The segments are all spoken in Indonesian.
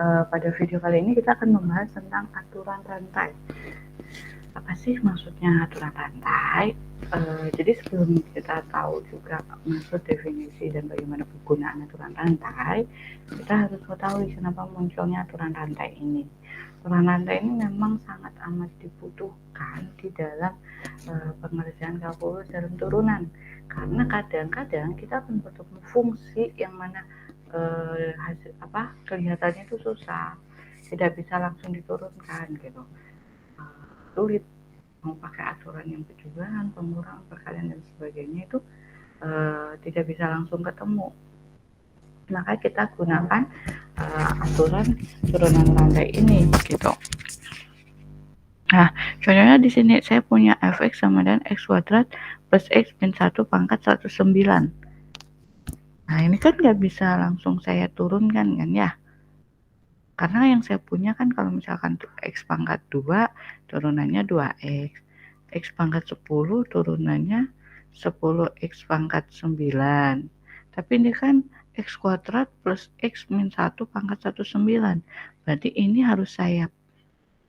Pada video kali ini kita akan membahas tentang aturan rantai. Apa sih maksudnya aturan rantai? Jadi sebelum kita tahu juga maksud, definisi, dan bagaimana penggunaan aturan rantai, kita harus mengetahui kenapa munculnya aturan rantai ini. Aturan rantai ini memang sangat amat dibutuhkan di dalam pengerjaan kalkulus dalam turunan, karena kadang-kadang kita akan bertemu fungsi yang mana kelihatannya itu susah, tidak bisa langsung diturunkan gitu, sulit mau pakai aturan yang penjumlahan, pengurangan, perkalian, dan sebagainya itu tidak bisa langsung ketemu. Maka kita gunakan aturan turunan rantai ini gitu. Nah, contohnya di sini saya punya fx sama dengan x kuadrat plus x min 1 pangkat 109. Nah, ini kan nggak bisa langsung saya turunkan kan ya. Karena yang saya punya kan kalau misalkan x pangkat 2 turunannya 2x. X pangkat 10 turunannya 10x pangkat 9. Tapi ini kan x kuadrat plus x min 1 pangkat 19. Berarti ini harus saya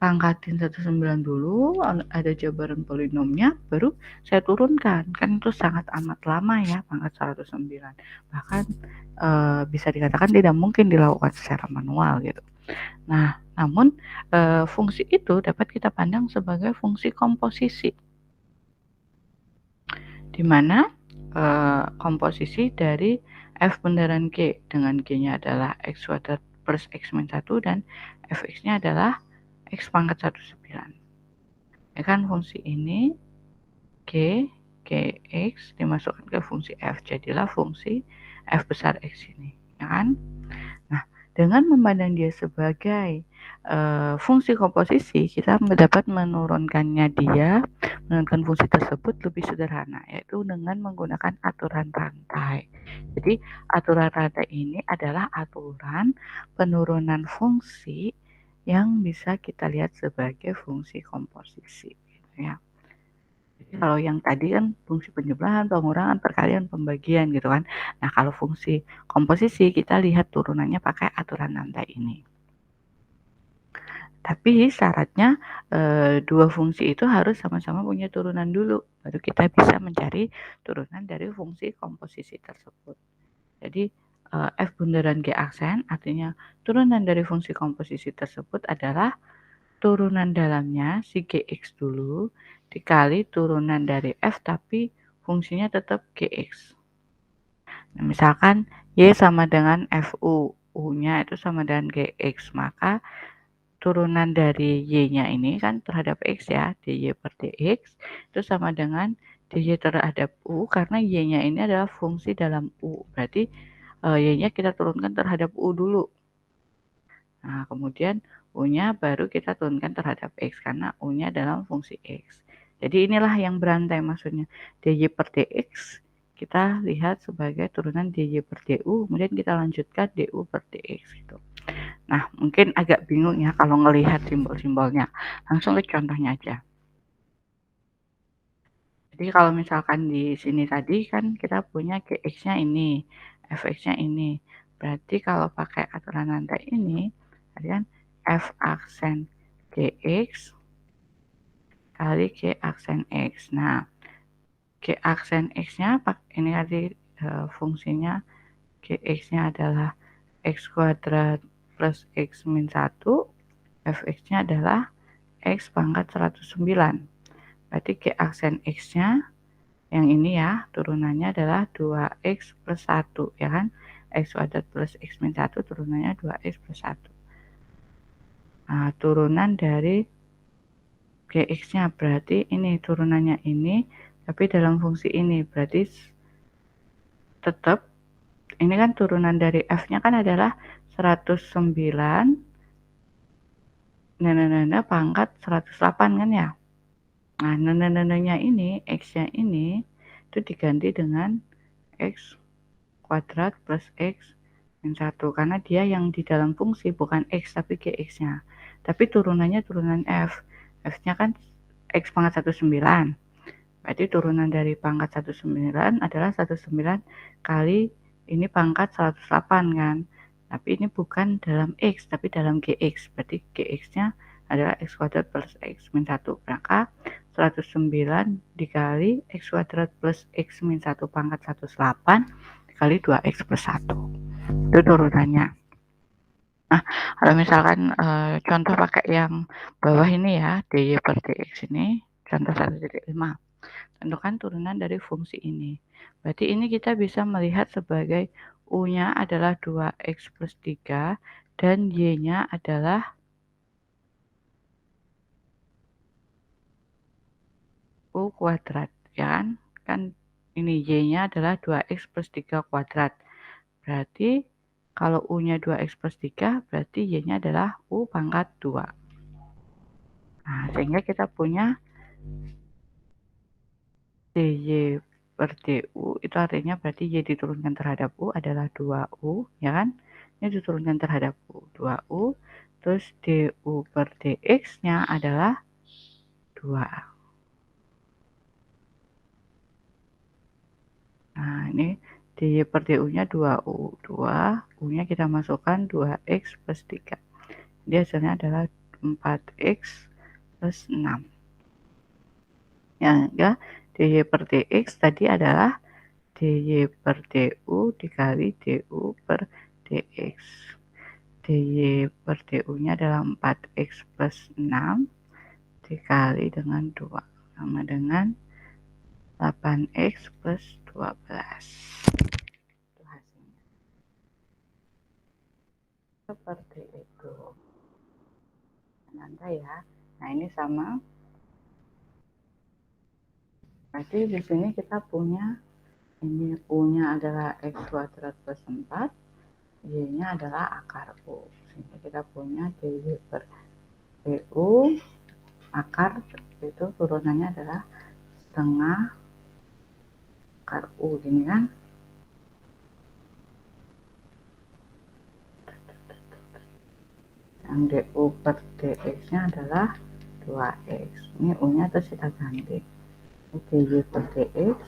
pangkatin 19 dulu, ada jabaran polinomnya, baru saya turunkan. Kan itu sangat amat lama ya, pangkat 109. Bahkan bisa dikatakan tidak mungkin dilakukan secara manual gitu. Nah, namun fungsi itu dapat kita pandang sebagai fungsi komposisi, di mana komposisi dari f bundaran g dengan g-nya adalah x kuadrat plus x min 1 dan fx-nya adalah x pangkat 19. Ya kan, fungsi ini g, gx dimasukkan ke fungsi f, jadilah fungsi f besar x ini, ya kan? Nah, dengan memandang dia sebagai fungsi komposisi, kita dapat menurunkan fungsi tersebut lebih sederhana, yaitu dengan menggunakan aturan rantai. Jadi, aturan rantai ini adalah aturan penurunan fungsi yang bisa kita lihat sebagai fungsi komposisi, gitu ya. Jadi kalau yang tadi kan fungsi penjumlahan, pengurangan, perkalian, pembagian gitu kan. Nah, kalau fungsi komposisi kita lihat turunannya pakai aturan rantai ini. Tapi syaratnya dua fungsi itu harus sama-sama punya turunan dulu, baru kita bisa mencari turunan dari fungsi komposisi tersebut. Jadi f bundaran g aksen artinya turunan dari fungsi komposisi tersebut adalah turunan dalamnya si gx dulu dikali turunan dari f tapi fungsinya tetap gx. Nah, misalkan y sama dengan fu, u-nya itu sama dengan gx, maka turunan dari y-nya ini kan terhadap x ya, dy per dx itu sama dengan dy terhadap u, karena y-nya ini adalah fungsi dalam u. Berarti y-nya kita turunkan terhadap u dulu. Nah, kemudian u-nya baru kita turunkan terhadap x, karena u-nya dalam fungsi x. Jadi inilah yang berantai maksudnya. dy per dx kita lihat sebagai turunan dy per du, kemudian kita lanjutkan du per dx gitu. Nah, mungkin agak bingung ya kalau ngelihat simbol-simbolnya. Langsung ke contohnya aja. Jadi kalau misalkan di sini tadi kan kita punya gx-nya ini, fx-nya ini. Berarti kalau pakai aturan rantai ini, tadi kan f aksen gx kali g aksen x. Nah, g aksen x-nya ini tadi fungsinya gx-nya adalah x kuadrat plus x min 1, fx-nya adalah x pangkat 109. Berarti G aksen X-nya yang ini ya, turunannya adalah 2X plus 1, ya kan? X kuadrat plus X min 1 turunannya 2X plus 1. Nah, turunan dari Gx-nya berarti ini turunannya ini, tapi dalam fungsi ini. Berarti tetap, ini kan turunan dari F-nya kan adalah 109, pangkat 108 kan ya? Nah, neneknya ini, X-nya ini, itu diganti dengan X kuadrat plus X min 1. Karena dia yang di dalam fungsi bukan X, tapi Gx-nya. Tapi turunannya turunan F. F-nya kan X pangkat 19. Berarti turunan dari pangkat 19 adalah 19 kali ini pangkat 108 kan. Tapi ini bukan dalam X, tapi dalam GX. Berarti GX-nya adalah X kuadrat plus X min 1. Maka 109 dikali X kuadrat plus X min 1 pangkat 108 dikali 2X plus 1. Itu turunannya. Nah, kalau misalkan contoh pakai yang bawah ini ya, dy per dx ini, contoh 1,5. Tentukan turunan dari fungsi ini. Berarti ini kita bisa melihat sebagai U-nya adalah 2X plus 3 dan Y-nya adalah U kuadrat, ya kan? Kan ini Y-nya adalah 2X plus 3 kuadrat. Berarti kalau U-nya 2X plus 3, berarti Y-nya adalah U pangkat 2. Nah, sehingga kita punya dy per du, itu artinya berarti Y diturunkan terhadap U adalah 2U, ya kan? Ini diturunkan terhadap U, 2U, terus du per dx-nya adalah 2. Nah, ini dy per du-nya 2U, 2, U-nya kita masukkan 2X plus 3. Jadi hasilnya adalah 4X plus 6. Ya, dy per dx tadi adalah dy per du dikali du per dx. dy per du-nya adalah 4x plus 6 dikali dengan 2, sama dengan 8x plus 12. Itu hasilnya. Seperti itu. Nanti ya. Nah, ini sama. Berarti di sini kita punya ini U-nya adalah X kuadrat plus 4, Y-nya adalah akar U. Sehingga kita punya dy per du akar itu turunannya adalah setengah akar U, gini kan. Yang du per dx-nya adalah 2x. Ini U-nya terus kita ganti. Dy per dx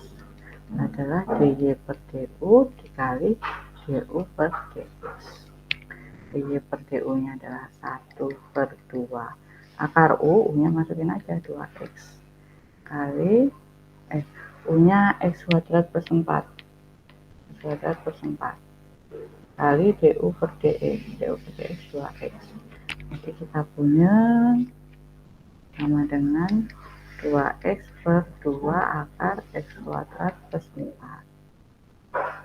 adalah dy per du dikali du per dx. Dy per du-nya adalah 1 per 2. Akar U, U-nya masukin aja 2x. Kali, U-nya X kuadrat plus 4. X kuadrat plus 4. Kali du per dx. Du per dx 2x. Jadi kita punya sama dengan 2x per 2 akar X kuadrat plus 4.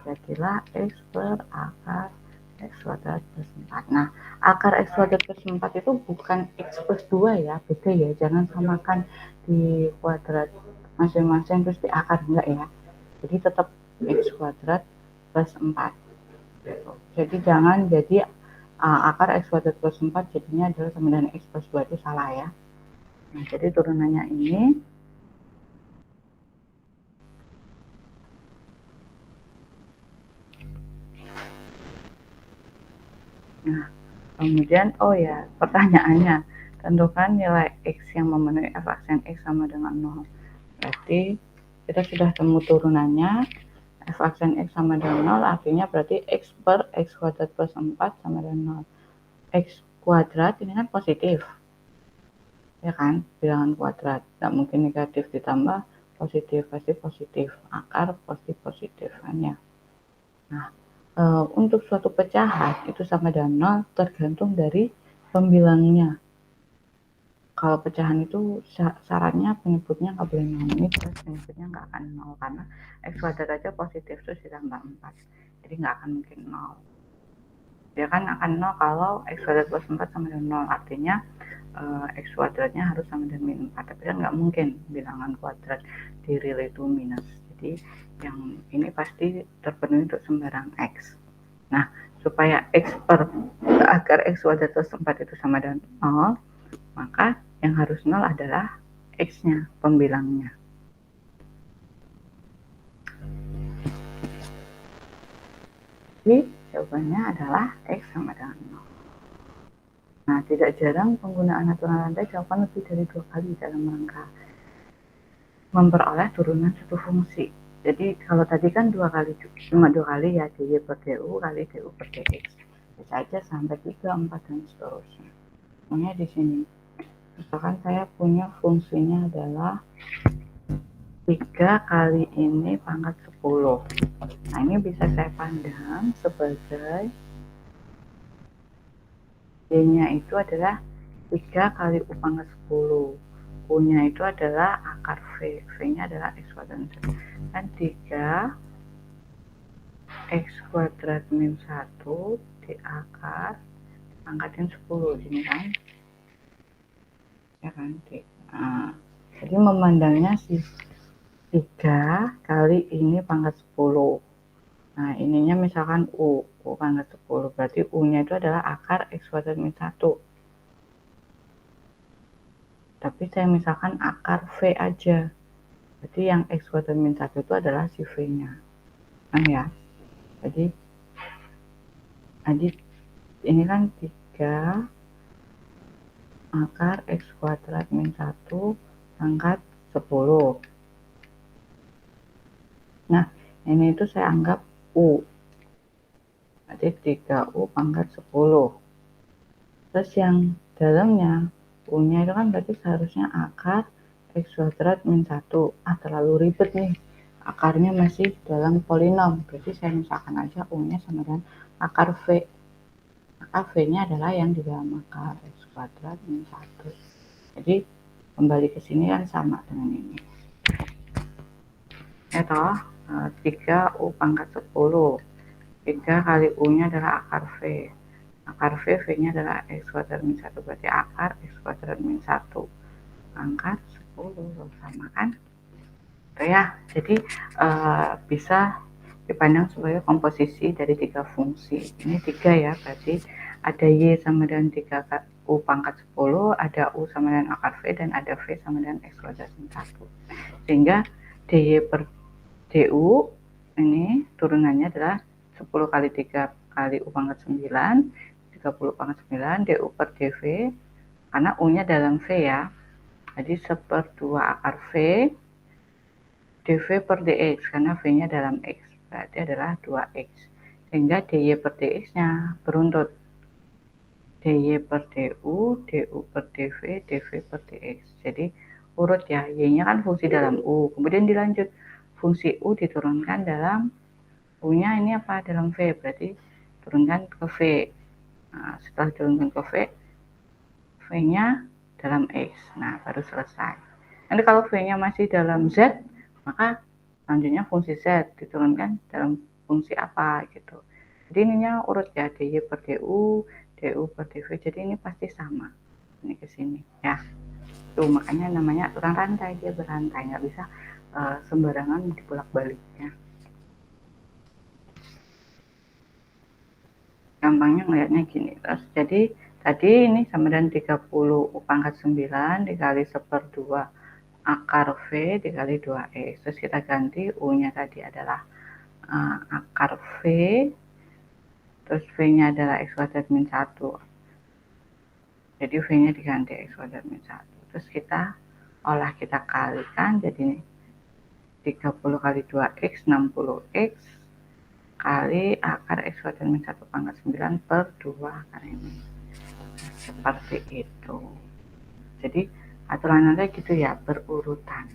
Jadilah X per akar X kuadrat plus 4. Nah, akar X kuadrat plus 4 itu bukan X plus 2 ya, beda ya. Jangan samakan di kuadrat masing-masing terus di akar, enggak ya. Jadi tetap X kuadrat plus 4. Gitu. Jadi jangan jadi akar X kuadrat plus 4 jadinya adalah sama dengan X plus 2, itu salah ya. Nah, jadi turunannya ini. Nah, kemudian, oh ya, pertanyaannya, tentukan nilai X yang memenuhi f aksen X sama dengan 0. Berarti kita sudah temu turunannya, f aksen X sama dengan 0, artinya berarti X per X kuadrat plus 4 sama dengan 0. X kuadrat ini kan positif, ya kan, bilangan kuadrat, nggak mungkin negatif ditambah positif, pasti positif, akar pasti positif kan ya. Nah, untuk suatu pecahan itu sama dengan 0 tergantung dari pembilangnya. Kalau pecahan itu syaratnya penyebutnya nggak boleh 0, ini terus penyebutnya nggak akan 0 karena X kuadrat aja positif terus ditambah 4, jadi nggak akan mungkin 0. Dia kan akan 0 kalau X kuadrat plus 4 sama dengan 0, artinya X kuadratnya harus sama dengan min 4, tapi kan nggak mungkin bilangan kuadrat di real itu minus, jadi yang ini pasti terpenuhi untuk sembarang X. Nah, supaya agar X kuadrat plus 4 itu sama dengan 0, maka yang harus 0 adalah X-nya, pembilangnya. Jadi jawabannya adalah X sama dengan 0. Nah, tidak jarang penggunaan aturan rantai dilakukan lebih dari 2 kali dalam rangka memperoleh turunan satu fungsi. Jadi kalau tadi kan cuma 2 kali ya, dy per du kali du per dx. bisa aja sampai 3, 4 dan seterusnya. Pokoknya di sini misalkan saya punya fungsinya adalah 3 kali ini pangkat 10. Nah, ini bisa saya pandang sebagai Y-nya itu adalah 3 kali U pangkat 10. U-nya itu adalah akar V. V-nya adalah X kuadrat. Dan 3 X kuadrat min 1 di akar angkatin 10. Gini kan? Ya kan? Nah, jadi memandangnya sih 3 kali ini pangkat 10. Nah, ininya misalkan U pangkat 10. Berarti U-nya itu adalah akar X kuadrat min 1. Tapi saya misalkan akar V aja. Berarti yang X kuadrat min 1 itu adalah si V-nya. Kan ya? Jadi ini kan 3 akar X kuadrat min 1 pangkat 10. Nah, ini itu saya anggap U. Berarti 3U pangkat 10. Terus yang dalamnya, U-nya itu kan berarti seharusnya akar X kuadrat min 1. Terlalu ribet nih. Akarnya masih dalam polinom. Berarti saya misalkan aja U-nya sama dengan akar V. Maka V-nya adalah yang di dalam akar X kuadrat min 1. Jadi, kembali ke sini kan sama dengan ini. Ya toh, 3U pangkat 10. 3 kali U-nya adalah akar V. Akar V, V-nya adalah X kuadrat min 1. Berarti akar X kuadrat min 1 pangkat 10. Sama kan? Itu ya. Jadi, bisa dipandang sebagai komposisi dari 3 fungsi. Ini 3 ya, berarti ada Y sama dengan 3 U pangkat 10, ada U sama dengan akar V, dan ada V sama dengan X kuadrat min 1. Sehingga DY per DU ini turunannya adalah 10 kali 3 kali U pangkat 9, 30 pangkat 9, DU per DV, karena U-nya dalam V ya. Jadi 1/2 akar V, DV per DX, karena V-nya dalam X. Berarti adalah 2X. Sehingga DY per DX-nya beruntut. DY per DU, DU per DV, DV per DX. Jadi urut ya, Y-nya kan fungsi dalam U. Kemudian dilanjut, fungsi U diturunkan dalam U-nya ini apa? Dalam V, berarti turunkan ke V. Nah, setelah turunkan ke V, V-nya dalam X. Nah, baru selesai. Nanti kalau V-nya masih dalam Z, maka selanjutnya fungsi Z diturunkan dalam fungsi apa gitu. Jadi ininya urut ya, DY per DU, DU per DV, jadi ini pasti sama. Ini ke sini ya. Tuh, makanya namanya aturan rantai, dia berantai, nggak bisa sembarangan dibolak-baliknya. Gampangnya ngelihatnya gini. Terus jadi tadi ini sama dengan 30 U pangkat 9 dikali 1/2 akar V dikali 2X. Terus kita ganti U-nya tadi adalah akar V, terus V-nya adalah X kuadrat min 1. Jadi V-nya diganti X kuadrat min 1. Terus kita olah, kita kalikan, jadi 30 kali 2X, 60X, kali akar X kuadrat min 1 pangkat 9 per 2 akar ini. Seperti itu. Jadi aturan nanti gitu ya, berurutan.